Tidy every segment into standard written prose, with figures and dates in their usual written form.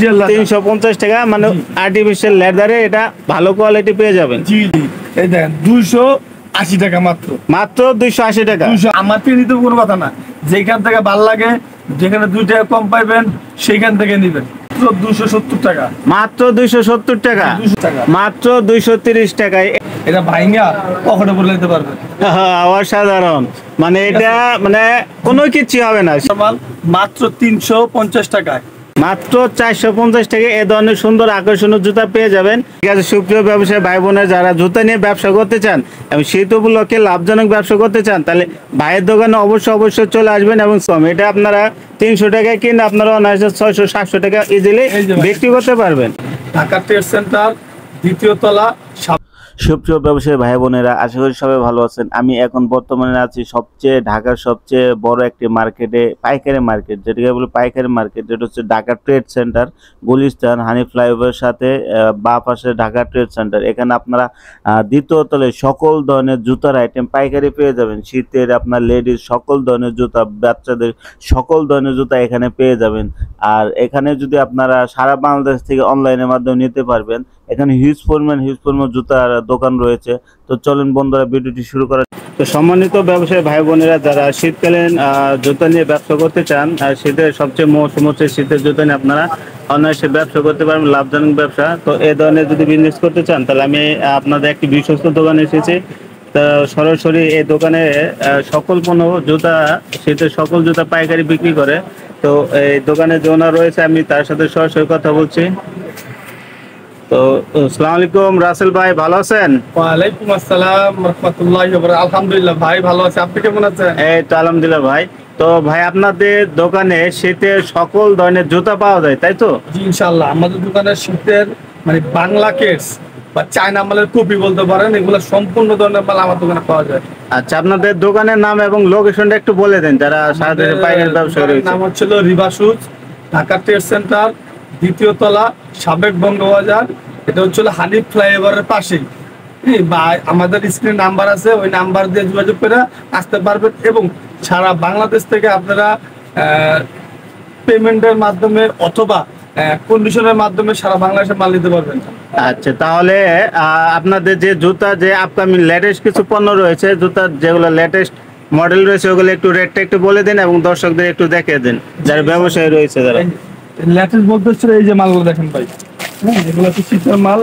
350 টাকা, মানে আর্টিফিশিয়াল লেদারে এটা ভালো কোয়ালিটি পেয়ে যাবেন। জি জি, এই দেখেন 280 টাকা মাত্র, মাত্র 280 টাকা। আমার থেকে নিতে কোনো কথা না, যেখান থেকে ভালো লাগে, যেখানে 2 টাকা কম পাইবেন সেইখান থেকে নিবেন। 270 টাকা, মাত্র 270 টাকা, 200 টাকা, মাত্র 230 টাকায় এটা ভাইঙ্গা পকেটে বলে নিতে পারবেন। অসাধারণ, মানে এটা মানে কোনো কিছু হবে না। মাত্র 350 টাকায়, মাত্র 450 টাকা এ ধরনের সুন্দর আকর্ষণীয় জুতা পেয়ে যাবেন। ঠিক আছে সুপ্রিয় ব্যবসায়ী ভাই বোনের, যারা জুতা নিয়ে ব্যবসা করতে চান এবং শীত উপলক্ষে লাভজনক ব্যবসা করতে চান, তাহলে ভাইয়ের দোকানে অবশ্যই চলে আসবেন। এবং এটা আপনারা 300 টাকায় কিনে আপনারা অনায়াসে 600-700 টাকা ইজিলি বিক্রি করতে পারবেন। ঢাকা ট্রেড সেন্টার, 2য় তলা। সুপ্রিয় ব্যবসায়ী ভাই বোনেরা, আশা করি সবাই ভালো আছেন। আমি এখন বর্তমানে আছি ঢাকার সবচেয়ে বড় একটি মার্কেটে, পাইকারি মার্কেট, যেটাকে বলে পাইকারি মার্কেট, যেটা হচ্ছে ঢাকা ট্রেড সেন্টার, গুলিস্তান হানি ফ্লাইওভারের সাথে বাঁ পাশে ঢাকা ট্রেড সেন্টার। এখানে আপনারা 2য় তলায় সকল ধরনের জুতার আইটেম পাইকারি পেয়ে যাবেন। শীতের আপনার লেডিস সকল ধরনের জুতা, বাচ্চাদের সকল ধরনের জুতা এখানে পেয়ে যাবেন। আর এখানে যদি আপনারা সারা বাংলাদেশ থেকে অনলাইনের মাধ্যমে নিতে পারবেন। এখানে হিউজ পরিমাণ জুতার দোকান রয়েছে। তো চলেন বন্ধুরা ভিডিওটি শুরু করা। তো সম্মানিত ব্যবসায়ী ভাই বোনেরা, যারা শীতকালীন জুতা নিয়ে ব্যবসা করতে চান, আর শীতের সবচেয়ে মৌসুম হচ্ছে শীতের জুতা নিয়ে আপনারা অনায়াসে ব্যবসা করতে পারবেন, লাভজনক ব্যবসা। তো এই ধরনের যদি বিজনেস করতে চান, তাহলে আমি আপনাদের একটি বিশ্বস্ত দোকানে এসেছি। তা সরাসরি এই দোকানে সকল কোনো জুতা, শীতের সকল জুতা পাইকারি বিক্রি করে। তো এই দোকানে যে ওনার রয়েছে, আমি তার সাথে সরাসরি কথা বলছি। তো আসসালামু আলাইকুম রাসেল ভাই, ভালো আছেন? ওয়ালাইকুম আসসালাম রাহমাতুল্লাহি ওয়া বারাকাতুহু। আলহামদুলিল্লাহ ভাই, ভালো আছি। আপনি কেমন আছেন? এই তো আলহামদুলিল্লাহ ভাই। তো ভাই, আপনাদের দোকানে শীতের সকল ধরনের জুতা পাওয়া যায়, তাই তো? জি ইনশাআল্লাহ, আমাদের দোকানে শীতের মানে বাংলা কেস বা চায়না মালের কপি বলতে পারেন, এগুলো সম্পূর্ণ ধরনের মাল আমার দোকানে পাওয়া যায়। আচ্ছা, আপনাদের দোকানের নাম এবং লোকেশনটা একটু বলে দেন, যারা সারা দেশে পাইকারি ব্যবসা করে। নাম হচ্ছে রিবা শুজ, ঢাকা ট্রেড সেন্টার, 2য় তলা, সাবেক বঙ্গবাজার। এটা হচ্ছে হানি ফ্লাইওভারের পাশেই। বা আমাদের স্ক্রিন নাম্বার আছে, ওই নাম্বার দিয়ে যোগাযোগ করে আসতে পারবেন। এবং সারা বাংলাদেশ থেকে আপনারা পেমেন্টের মাধ্যমে অথবা কন্ডিশনের মাধ্যমে সারা বাংলাদেশে মাল নিতে পারবেন। আচ্ছা, তাহলে আপনাদের যে জুতা, যে আপকামিং লেটেস্ট কিছু পণ্য রয়েছে, জুতার যেগুলো লেটেস্ট মডেল রয়েছে, ওগুলো একটু রেটটা একটু বলে দিন এবং দর্শকদের একটু দেখিয়ে দিন, যারা ব্যবসায়ী রয়েছে যারা। লেটেস্ট বলতে হচ্ছে এই যে মালগুলো দেখেন ভাই, এগুলো হচ্ছে শীতের মাল।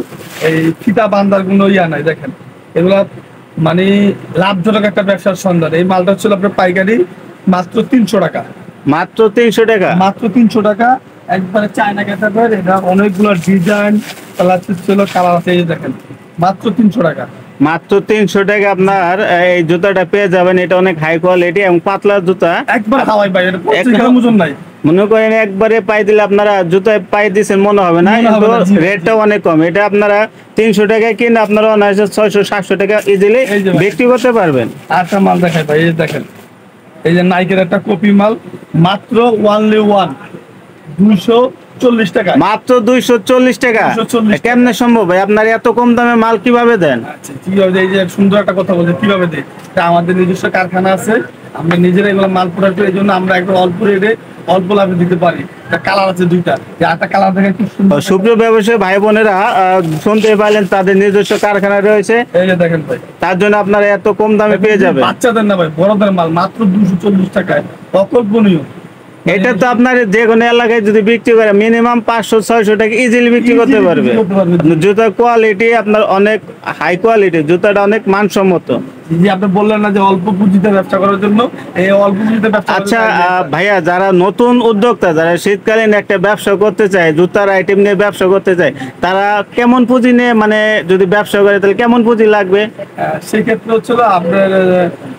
এই ফিতা বান্দার কোনো নাই, দেখেন এগুলা মানে লাভজনক একটা ব্যবসার সন্ধান। এই মালটা হচ্ছে আপনার পাইকারি মাত্র 300 টাকা, মাত্র 300 টাকা, মাত্র 300 টাকা। একবারে চায়না ক্যাটাগরি, এটা অনেকগুলো ডিজাইন কালার ছিল, কালার আছে, এই দেখেন মাত্র 300 টাকা। মাত্র 300 টাকা আপনার এই জুতাটা পেয়ে যাবেন। এটা অনেক হাই কোয়ালিটি এবং পাতলা জুতা, একবার হাওয়াই ভাই, এটা 25 গ্রাম ওজন নাই। মনে করেন একবারে পাই দিলে আপনারা জুতায় পাই দিচ্ছেন মনে হবে না, কিন্তু রেটটাও অনেক কম। এটা আপনারা 300 টাকায় কিনে আপনারা অনায়াসে 600-700 টাকা ইজিলি বিক্রি করতে পারবেন। আরেকটা মাল দেখাই ভাই, এই দেখেন, এই যে নাইকের একটা কপি মাল, মাত্র 240 টাকা, মাত্র 240 টাকা। কেমনে সম্ভব ভাই, আপনার এত কম দামে মাল কিভাবে দেন? আচ্ছা কিভাবে, এই যে সুন্দর একটা কথা বলছে, কিভাবে দেয়, আমাদের নিজস্ব কারখানা আছে, আমরা নিজেরা এগুলো মাল প্রোডাক্ট, এই জন্য আমরা একটু অল্প রেটে অল্প লাভে দিতে পারি। কালার আছে 2টা, একটা কালার দেখেন খুব সুন্দর। সুপ্রিয় ব্যবসায়ী ভাই বোনেরা, শুনতে পাইলেন তাদের নিজস্ব কারখানা রয়েছে, এই যে দেখেন ভাই, তার জন্য আপনারা এত কম দামে পেয়ে যাবেন। বাচ্চাদের না ভাই, বড়দের মাল মাত্র 240 টাকায়, অকল্পনীয়। এটা তো আপনার যে কোনো এলাকায় যদি বিক্রি করে মিনিমাম 500-600 টাকা ইজিলি বিক্রি করতে পারবে। জুতার কোয়ালিটি আপনার অনেক হাই কোয়ালিটি, জুতাটা অনেক মানসম্মত। জি, আপনি বললেন না যে অল্প পুঁজিতে ব্যবসা করার জন্য, এই অল্প পুঁজিতে ব্যবসা। আচ্ছা ভাইয়া, যারা নতুন উদ্যোক্তা, যারা শীতকালীন একটা ব্যবসা করতে চায়, জুতার আইটেম নিয়ে ব্যবসা করতে চায়, তারা কেমন পুঁজি নিয়ে মানে যদি ব্যবসা করে, তাহলে কেমন পুঁজি লাগবে? সেক্ষেত্রে হচ্ছিল আপনার,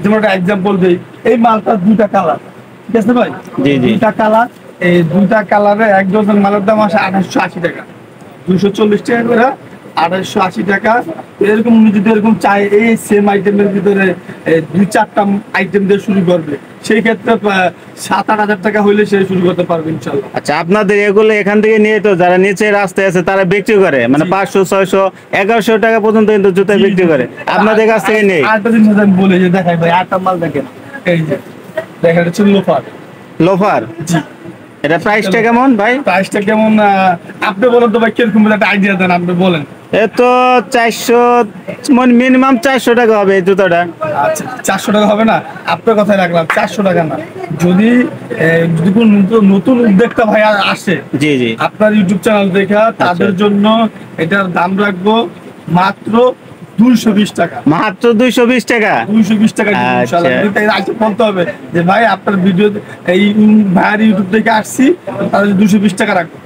যেমন একটা এক্সাম্পল দিই, এই মালটা 2টা কালার, ঠিক আছে ভাই? জি জি, 2টা কালার, এই 2টা কালারে এক ডজন মালের দাম আসে 2880 টাকা, 240 টাকা করে 2880 টাকা। এরকম যদি এরকম চাই, এই সেম আইটেমের ভিতরে 2-4টা আইটেম দিয়ে শুরু করবে, সেই ক্ষেত্রে 7-8 হাজার টাকা হইলে সে শুরু করতে পারবে ইনশাল্লাহ। আচ্ছা, আপনাদের এগুলো এখান থেকে নিয়ে তো যারা নিচে রাস্তায় আছে তারা বিক্রি করে, মানে 500-600-1100 টাকা পর্যন্ত কিন্তু জুতা বিক্রি করে, আপনাদের কাছ থেকে নেই। আরেকটা জিনিস আমি বলে যে দেখাই ভাই, আরেকটা মাল দেখেন, এই যে দেখেন, এটা হচ্ছে লোফার। লোফার, জি, এটা প্রাইসটা কেমন ভাই? প্রাইসটা কেমন আপনি বলেন তো ভাই, কিরকম একটা আইডিয়া দেন, আপনি বলেন। এ তো 400, মানে মিনিমাম 400 টাকা হবে এই জুতাটা। আচ্ছা, 400 টাকা হবে না? আপনার কথাই রাখলাম, 400 টাকা না। যদি যদি কোনো নতুন উদ্যোক্তা ভাই আসে, জি জি, আপনার ইউটিউব চ্যানেল দেখা, তাদের জন্য এটার দাম রাখবো মাত্র 220 টাকা। মাত্র 220 টাকা? 220 টাকা দিব ইনশাআল্লাহ। কিন্তু তাই আগে বলতে হবে যে ভাই আপনার ভিডিও এই ভাইয়ের ইউটিউব থেকে আসছি, তাহলে 220 টাকা রাখবো।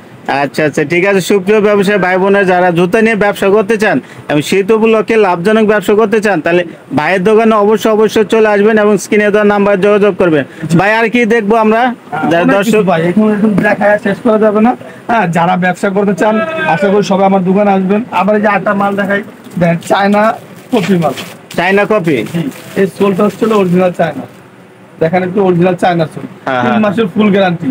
আচ্ছা আচ্ছা, ঠিক আছে। সুপ্রিয় ব্যবসায়ী ভাই বোনের যারা জুতা নিয়ে ব্যবসা করতে চান এবং শীত উপলক্ষে লাভজনক ব্যবসা করতে চান, তাহলে ভাইয়ের দোকানে অবশ্যই চলে আসবেন এবং স্ক্রিনে দেওয়া নাম্বার যোগাযোগ করবেন। ভাই আর কি দেখবো আমরা দর্শক? ভাই এখন দেখা শেষ করা যাবে না। হ্যাঁ, যারা ব্যবসা করতে চান আশা করি সবাই আমার দোকানে আসবেন। আবার এই যে আটা মাল দেখাই, দেখেন চায়না কপি মাল, চাইনা কপি। এই সোলটা হচ্ছে অরিজিনাল চায়না। দেখেন একটু অরিজিনাল চায়না সোল, 3 মাসের ফুল গ্যারান্টি।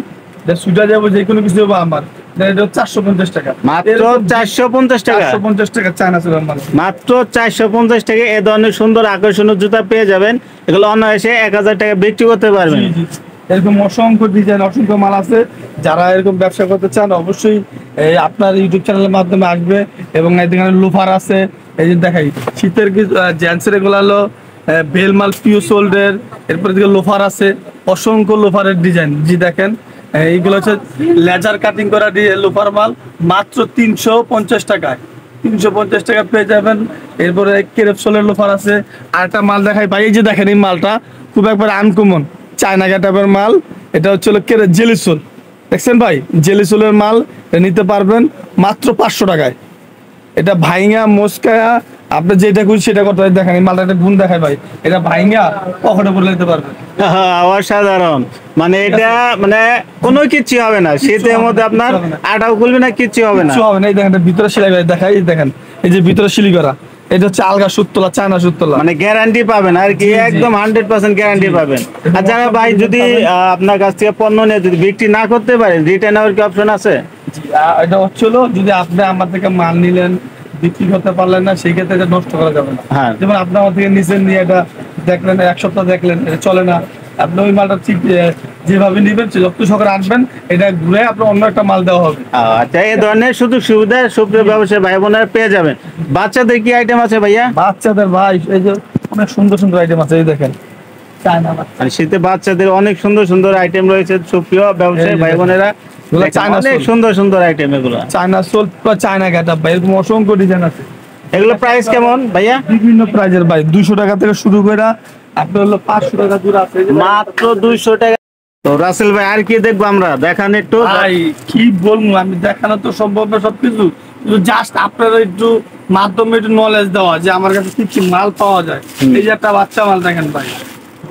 সুজা যাবো যে কোনো কিছু হবো আমার। এটা 450 টাকা, মাত্র 450 টাকা। 450 টাকা চায়না সোল মাল, মাত্র 450 টাকা এ ধরনের সুন্দর আকর্ষণীয় জুতা পেয়ে যাবেন। এগুলো অনায়াসে 1000 টাকা বিক্রি করতে পারবেন। জি, জি। এরকম অসংখ্য ডিজাইন, অসংখ্য মাল আছে। যারা এরকম ব্যবসা করতে চান অবশ্যই আপনার ইউটিউব চ্যানেলের মাধ্যমে আসবে। এবং এখানে লোফার আছে, এই যে দেখাই শীতের জেন্টসের, এগুলো হলো বেলমাল পিও সোল্ডের। এরপরে দিকে লোফার আছে, অসংখ্য লোফারের ডিজাইন। জি দেখেন, এইগুলো হচ্ছে লেজার কাটিং করা লোফার মাল, মাত্র 350 টাকায়। 350 টাকা পেয়ে যাবেন। এরপরে কেরেপসোলের লোফার আছে। আর একটা মাল দেখাই ভাই, এই যে দেখেন এই মালটা খুব একবার আনকমন চায়না গেটাপের মাল। এটা হচ্ছে জেলিসোল, দেখছেন ভাই? জেলিসোলের মাল নিতে পারবেন মাত্র 500 টাকায়। এটা ভাইঙ্গা মস্কায়া আপনি যেটা খুশি সেটা করতে হয়। দেখেন এই মালটা একটা গুণ দেখায় ভাই, এটা ভাইঙ্গা পকেটে পরে নিতে পারবেন। অসাধারণ, মানে এটা মানে কোনো কিচ্ছু হবে না শীতের মধ্যে, আপনার আটাও খুলবে না, কিচ্ছু হবে না। কিচ্ছু হবে না। এই দেখেন ভিতরে সেলাই দেখাই, এই দেখেন এই যে ভিতরে সিলি করা, এটা হচ্ছে আলগা সুতলা, চায়না সুতলা, মানে গ্যারান্টি পাবেন আর কি, একদম 100% গ্যারান্টি পাবেন। আর যারা ভাই যদি আপনার কাছ থেকে পণ্য নিয়ে যদি বিক্রি না করতে পারেন, রিটার্ন হওয়ার কি অপশন আছে? এটা হচ্ছিল যদি আপনি আমার থেকে মাল নিলেন, বিক্রি করতে পারলেন না, সেই ক্ষেত্রে এটা নষ্ট করা যাবে না। হ্যাঁ, যেমন আপনি আমার থেকে নিচে নিয়ে এটা দেখলেন, 1 সপ্তাহ দেখলেন, এটা চলে না, আপনি ওই মালটা ঠিক যেভাবে নিবেন যত সকালে আসবেন, এটা ঘুরে আপনার অন্য একটা মাল দেওয়া হবে। আচ্ছা, এই ধরনের শুধু সুবিধা সুপ্রিয় ব্যবসায়ী ভাই বোনেরা পেয়ে যাবেন। বাচ্চাদের কি আইটেম আছে ভাইয়া? বাচ্চাদের ভাই এই যে অনেক সুন্দর সুন্দর আইটেম আছে, এই দেখেন চায়না বাচ্চা। মানে শীতে বাচ্চাদের অনেক সুন্দর সুন্দর আইটেম রয়েছে সুপ্রিয় ব্যবসায়ী ভাই বোনেরা। অনেক সুন্দর সুন্দর আইটেম এগুলো, চায়না সোল বা চায়না গেটআপ ভাই, এরকম অসংখ্য ডিজাইন আছে। এগুলো প্রাইস কেমন ভাইয়া? বিভিন্ন প্রাইজের ভাই, 200 টাকা থেকে শুরু করে আপনার হলো 500 টাকা দূর আছে, মাত্র 200 টাকা। তো রাসেল ভাই আর কি দেখবো আমরা, দেখান একটু। ভাই কি বলবো, আমি দেখানো তো সম্ভব না সবকিছু, জাস্ট আপনারা একটু মাধ্যমে একটু নলেজ দেওয়া যে আমার কাছে কি কি মাল পাওয়া যায়। এই যে একটা বাচ্চা মাল দেখেন ভাই,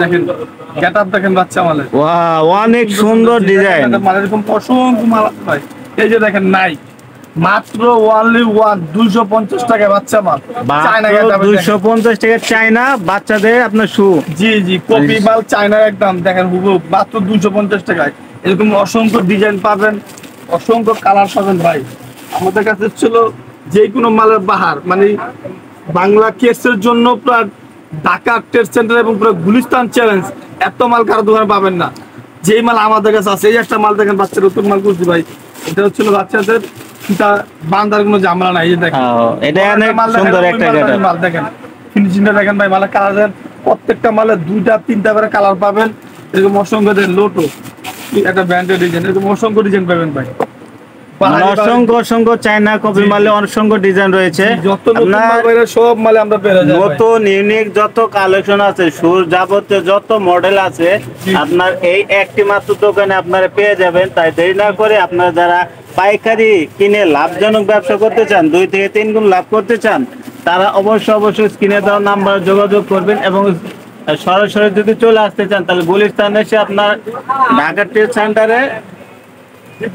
দেখেন গেটআপ দেখেন বাচ্চা মালের, ওয়াও, অনেক সুন্দর ডিজাইন। মানে এরকম অসংখ্য মাল আছে ভাই। এই যে দেখেন নাই, মাত্র 250 টাকা বাচ্চা মাল, চায়না গেটআপ 250 টাকা চায়না বাচ্চাদের আপনার শু। জি জি, কপি মাল চায়নার একদম দেখেন হুবহু, মাত্র 250 টাকায়। এরকম অসংখ্য ডিজাইন পাবেন, অসংখ্য কালার পাবেন ভাই। আমাদের কাছে ছিল যে কোনো মালের বাহার, মানে বাংলা কেসের জন্য পুরো ঢাকা ট্রেড সেন্টার এবং পুরো গুলিস্তান চ্যালেঞ্জ, এত মাল কারো দোকানে পাবেন না। যেই মাল আমাদের কাছে আছে, এই একটা মাল দেখেন বাচ্চাদের নতুন মাল করছি ভাই, এটা হচ্ছিল বাচ্চাদের বান্দার কোনো ঝামেলা নাই। এই যে দেখেন এটা অনেক সুন্দর একটা মাল, দেখেন ফিনিশিংটা দেখেন ভাই, মালের কালার প্রত্যেকটা মালে 2টা 3টা করে কালার পাবেন। এরকম অসংখ্য লোটো একটা ব্র্যান্ডের ডিজাইন, এরকম অসংখ্য ডিজাইন পাবেন ভাই। অসংখ্য অসংখ্য চায়না কপি মালে অসংখ্য ডিজাইন রয়েছে। যত সব মালে আমরা পেয়ে যাই, নতুন ইউনিক যত কালেকশন আছে, সুর যাবতীয় যত মডেল আছে, আপনার এই একটি মাত্র দোকানে আপনারা পেয়ে যাবেন। তাই দেরি না করে আপনারা যারা পাইকারি কিনে লাভজনক ব্যবসা করতে চান, 2 থেকে 3 গুণ লাভ করতে চান, তারা অবশ্যই স্ক্রিনে দেওয়া নাম্বার যোগাযোগ করবেন। এবং সরাসরি যদি চলে আসতে চান, তাহলে গুলিস্তান এসে আপনার ঢাকা ট্রেড সেন্টারে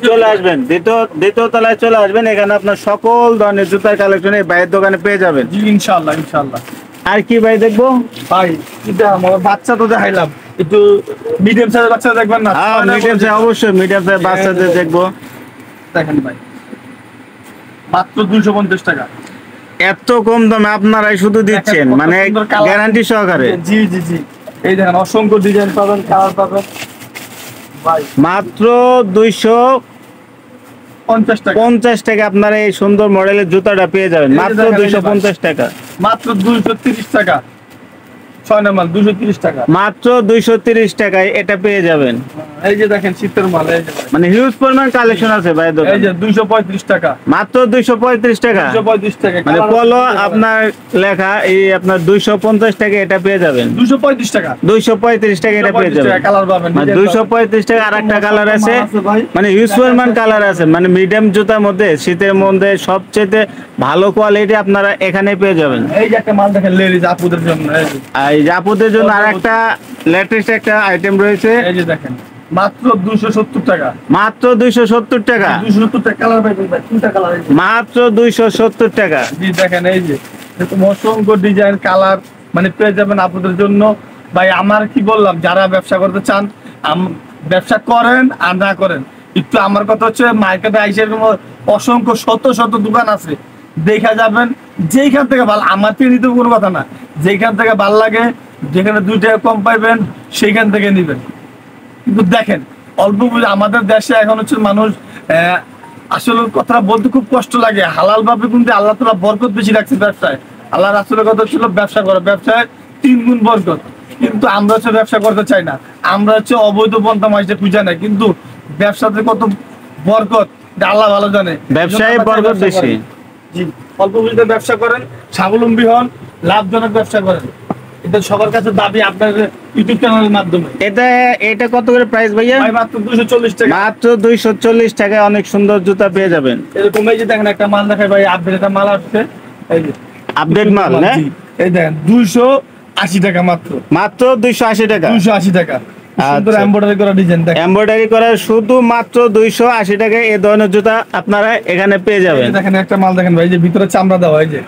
চলে আসবেন, দ্বিতীয় তলায় চলে আসবেন। এখানে আপনার সকল ধরনের জুতার কালেকশন এই ভাইয়ের দোকানে পেয়ে যাবেন। জি ইনশাআল্লাহ ইনশাআল্লাহ। আর কি ভাই দেখবো ভাই? এটা আমার বাচ্চা তো দেখাইলাম, একটু মিডিয়াম সাইজের বাচ্চা দেখবেন না? হ্যাঁ, মিডিয়াম সাইজ, অবশ্যই মিডিয়াম সাইজ বাচ্চাদের দেখবো। দেখেন ভাই, মাত্র 250 টাকা। এত কম দামে আপনারাই শুধু দিচ্ছেন, মানে গ্যারান্টি সহকারে। জি জি জি, এই দেখেন অসংখ্য ডিজাইন পাবেন, কালার পাবেন। ভাই মাত্র 250 50 টাকা। টাকা আপনারা এই সুন্দর মডেলের জুতাটা পেয়ে যাবেন, এই যে মাত্র দেখেন, এই যে 250 টাকা। মাত্র 230 টাকা। 6 নম্বর 230 টাকা। মাত্র 230 টাকায় এটা পেয়ে যাবেন। এই যে দেখেন শীতের মাল, এই যে ভাই। মানে হিউজ পরিমাণ কালেকশন আছে ভাই এই দোকানে। যে 235 টাকা। মাত্র 235 টাকা। 235 টাকা। মানে কালার পলো আছে, আপনার লেখা এই আপনার 250 টাকা এটা পেয়ে যাবেন। 235 টাকা। 235 টাকা এটা পেয়ে 235 যাবেন। টাকা কালার পাবেন। মানে 235 টাকা আরেকটা কালার আছে, ভাই। মানে হিউজ পরিমাণ কালার আছে। মানে মিডিয়াম জুতার মধ্যে শীতের মধ্যে সবচেয়ে ভালো কোয়ালিটি আপনারা এখানে পেয়ে যাবেন। এই যে একটা মাল দেখেন লেডিজ আপুদের জন্য, এই যে। আর এই জাপুদের জন্য আরেকটা লেটেস্ট একটা আইটেম রয়েছে, এই যে দেখেন মাত্র 270 টাকা। মাত্র 270 টাকা। 270 টাকা কালার পাইবেন ভাই, তিনটা কালার। এই যে মাত্র 270 টাকা। জি দেখেন, এই যে এরকম অসংখ্য ডিজাইন কালার মানে পেয়ে যাবেন আপনাদের জন্য। ভাই আমার কি বললাম, যারা ব্যবসা করতে চান ব্যবসা করেন আর না করেন, একটু আমার কথা হচ্ছে মার্কেটে আইসে এরকম অসংখ্য শত শত দোকান আছে, দেখা যাবেন যেইখান থেকে ভালো, আমার থেকে নিতে কোনো কথা না, যেইখান থেকে ভাল লাগে, যেখানে 2 টাকা কম পাইবেন সেইখান থেকে নিবেন। কিন্তু দেখেন অল্প আমাদের দেশে এখন হচ্ছে মানুষ আসলে কথাটা বলতে খুব কষ্ট লাগে, হালাল ভাবে কিন্তু আল্লাহ তাআলা বরকত বেশি রাখছে ব্যবসায়। আল্লাহ রাসূলের কথা ছিল ব্যবসা করো, ব্যবসায় 3 গুণ বরকত। কিন্তু আমরা হচ্ছে ব্যবসা করতে চাই না, আমরা হচ্ছে অবৈধ পন্থা মাইসে খুঁজে নাই। কিন্তু ব্যবসাতে কত বরকত এটা আল্লাহ ভালো জানে, ব্যবসায় বরকত বেশি। জি, অল্প পুঁজিতে ব্যবসা করেন, স্বাবলম্বী হন, লাভজনক ব্যবসা করেন, এটা সবার কাছে দাবি আপনার ইউটিউব চ্যানেলের মাধ্যমে। এটা কত করে প্রাইস ভাইয়া? ভাই মাত্র 240 টাকা। মাত্র 240 টাকায় অনেক সুন্দর জুতা পেয়ে যাবেন। এরকম এই যে দেখেন একটা মাল দেখায় ভাই, আপডেট একটা মাল আসছে, এই যে আপডেট মাল না, জি, এই দেখেন 280 টাকা মাত্র। মাত্র 280 টাকা। 280 টাকা সুন্দর আচ্ছা। এমব্রয়ডারি করা ডিজাইন দেখেন। এমব্রয়ডারি করা শুধু মাত্র 280 টাকায় এই ধরনের জুতা আপনারা এখানে পেয়ে এই যাবেন। যে দেখেন একটা মাল দেখেন ভাই, এই যে ভিতরে চামড়া দেওয়া, এই যে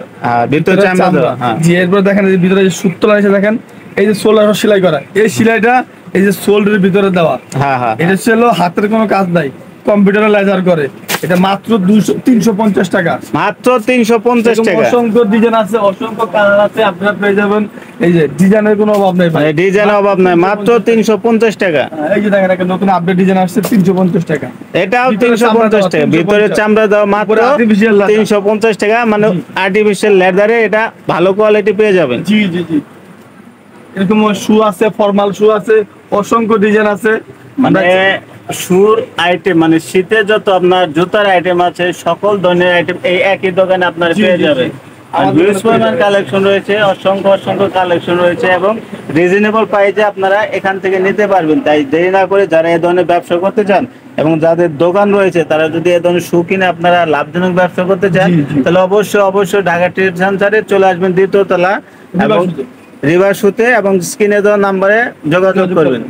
ভিতরে চামড়া দেওয়া, হ্যাঁ। জি, এরপর দেখেন এই যে ভিতরে যে সুতলা আছে দেখেন, এই যে সোলার সেলাই করা, এই সেলাইটা এই যে সোল্ডের ভিতরে দেওয়া, হ্যাঁ হ্যাঁ। এটা ছিল হাতের কোনো কাজ নাই, কম্পিউটারে লেজার করে। এটা মাত্র 350 টাকা। মাত্র 350 টাকা। অসংখ্য ডিজাইন আছে, অসংখ্য কালার আছে, আপনারা পেয়ে যাবেন। এই যে ডিজাইনের কোনো অভাব নেই ভাই, মানে ডিজাইনের অভাব নাই, মাত্র 350 টাকা। এই যে দেখেন একটা নতুন আপডেট ডিজাইন আসছে 350 টাকা। এটাও ভিতরে 350 টাকা, 350 ভিতরে চামড়া দেওয়া মাত্র উপরে artificial leather। 350 টাকা। মানে আর্টিফিশিয়াল লেদারে এটা ভালো কোয়ালিটি পেয়ে যাবেন। জি জি জি, এরকম শু আছে, ফর্মাল শু আছে, অসংখ্য ডিজাইন আছে। মানে শুর আইটেম, মানে শীতে যত আপনার জুতার আইটেম আছে সকল ধরনের আইটেম এই একই দোকানে আপনারা জি, পেয়ে জি, জি। যাবেন। আমাদের হিউজ পরিমাণ দোকানে কালেকশন রয়েছে, অসংখ্য কালেকশন রয়েছে এবং রিজনেবল প্রাইসে আপনারা এখান থেকে নিতে পারবেন। তাই দেরি না করে যারা এই ধরনের ব্যবসা করতে চান এবং যাদের দোকান রয়েছে তারা যদি এই ধরনের শু কিনে আপনারা লাভজনক ব্যবসা করতে চান, জি, জি। তাহলে অবশ্যই ঢাকা ট্রেড সেন্টারে চলে আসবেন, দ্বিতীয় তলা এবং রিভার শুতে, এবং স্ক্রিনে দেওয়া নাম্বারে যোগাযোগ করবেন।